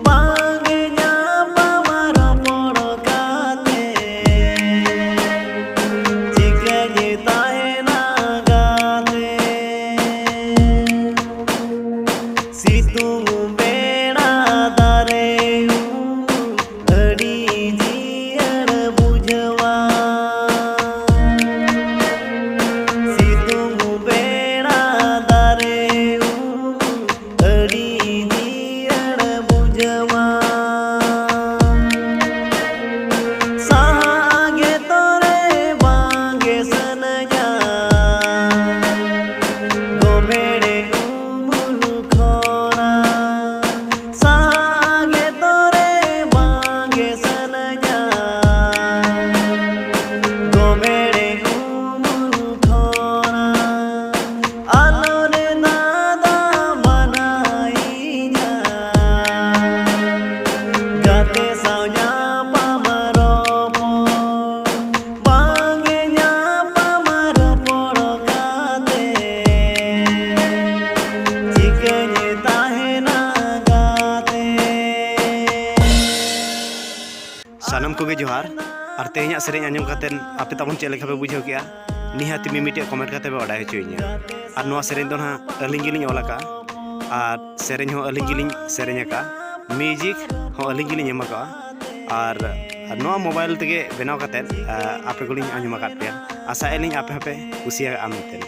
Bangnya pamaro poro kate गे जोहार और तेहना सेरें आंजम कातेन आपे ताबन चेक लेखा पे बुझाव किया निहाती मिमिटे कमेंट काते पे बाडाय होचोइया और नोआ सेरें दो ना अलिंग गिलिंग ओलाका और सेरें हो अलिंग गिलिंग सेरेंका म्यूजिक हो अलिंग गिलिंग एमाका और नोआ मोबाइल तेगे बनाव काते आपे गुलिंग आंजम कात पे आशा एलिंग आपे पे कुसिया आमतेन।